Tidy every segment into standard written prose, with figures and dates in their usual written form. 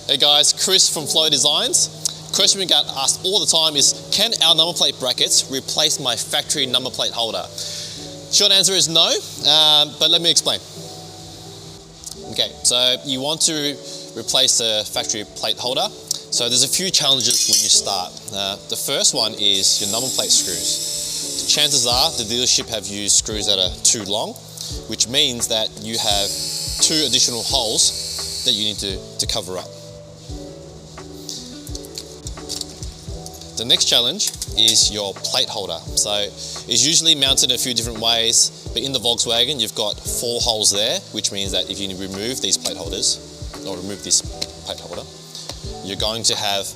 Hey guys, Chris from Flow Designs. Question we get asked all the time is, can our number plate brackets replace my factory number plate holder? Short answer is no, but let me explain. Okay, so you want to replace the factory plate holder. So there's a few challenges when you start. The first one is your number plate screws. Chances are the dealership have used screws that are too long, which means that you have 2 additional holes that you need to cover up. The next challenge is your plate holder. So it's usually mounted in a few different ways, but in the Volkswagen you've got 4 holes there, which means that if you remove these plate holders, or remove this plate holder, you're going to have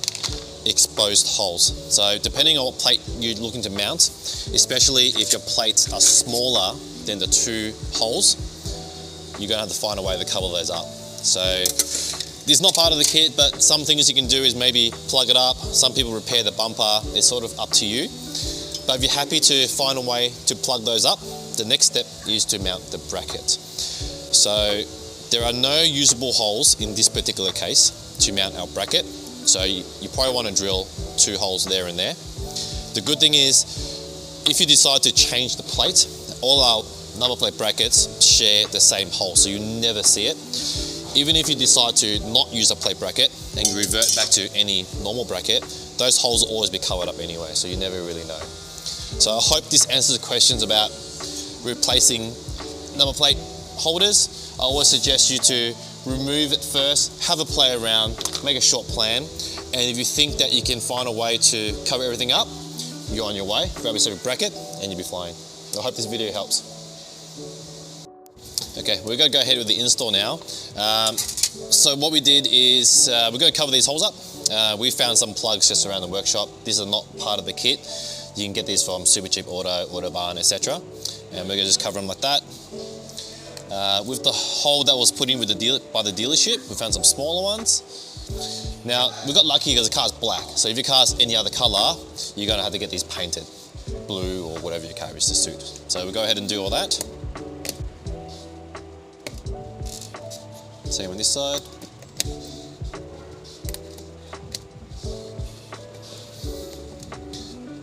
exposed holes. So depending on what plate you're looking to mount, especially if your plates are smaller than the 2 holes, you're gonna have to find a way to cover those up. So this is not part of the kit, but some things you can do is maybe plug it up. Some people repair the bumper. It's sort of up to you. But if you're happy to find a way to plug those up, the next step is to mount the bracket. So there are no usable holes in this particular case to mount our bracket. So you probably want to drill 2 holes there and there. The good thing is, if you decide to change the plate, all our number plate brackets share the same hole, so you never see it. Even if you decide to not use a plate bracket and you revert back to any normal bracket, those holes will always be covered up anyway, so you never really know. So I hope this answers the questions about replacing number plate holders. I always suggest you to remove it first, have a play around, make a short plan, and if you think that you can find a way to cover everything up, you're on your way. Grab yourself a bracket and you'll be flying. I hope this video helps. Okay, we're going to go ahead with the install now. So what we did is we're going to cover these holes up. We found some plugs just around the workshop. These are not part of the kit. You can get these from Supercheap Auto, Autobarn, etc. And we're going to just cover them like that. With the hole that was put in with by the dealership, we found some smaller ones. Now, we got lucky because the car's black. So if your car's any other color, you're going to have to get these painted blue or whatever your car is to suit. So we'll go ahead and do all that. Same on this side.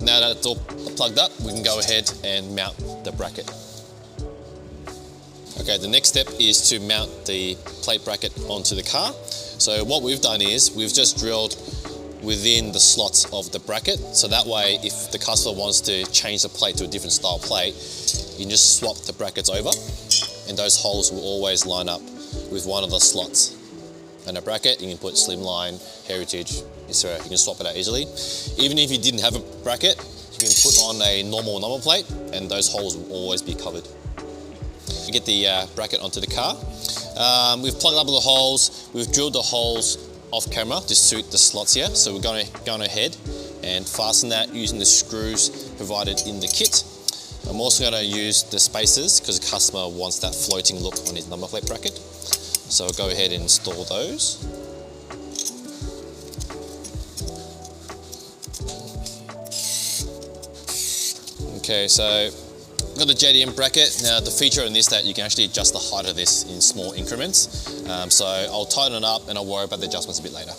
Now that it's all plugged up, we can go ahead and mount the bracket. Okay, the next step is to mount the plate bracket onto the car. So what we've done is we've just drilled within the slots of the bracket. So that way, if the customer wants to change the plate to a different style plate, you can just swap the brackets over and those holes will always line up with one of the slots. And a bracket, you can put Slimline, Heritage, etc. You can swap it out easily. Even if you didn't have a bracket, you can put on a normal number plate and those holes will always be covered. You get the bracket onto the car. We've plugged up all the holes. We've drilled the holes off camera to suit the slots here. So we're going ahead and fasten that using the screws provided in the kit. I'm also going to use the spacers because the customer wants that floating look on his number plate bracket. So I'll go ahead and install those. Okay, so I've got the JDM bracket. Now the feature in this that you can actually adjust the height of this in small increments. So I'll tighten it up and I'll worry about the adjustments a bit later.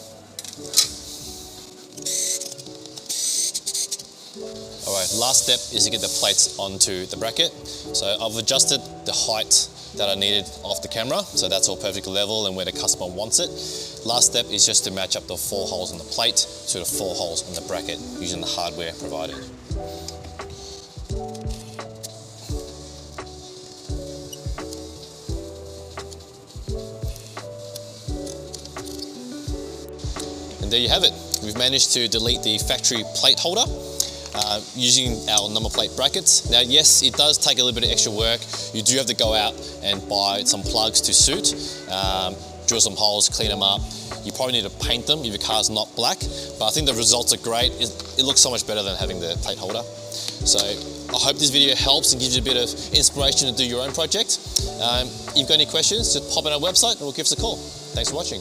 All right, last step is to get the plates onto the bracket. So I've adjusted the height that I needed off the camera, so that's all perfectly level and where the customer wants it. Last step is just to match up the 4 holes on the plate to the 4 holes on the bracket using the hardware provided. And there you have it. We've managed to delete the factory plate holder using our number plate brackets. Now, yes, it does take a little bit of extra work. You do have to go out and buy some plugs to suit, drill some holes, clean them up. You probably need to paint them if your car's not black, but I think the results are great. It looks so much better than having the plate holder. So I hope this video helps and gives you a bit of inspiration to do your own project. If you've got any questions, just pop in our website or give us a call. Thanks for watching.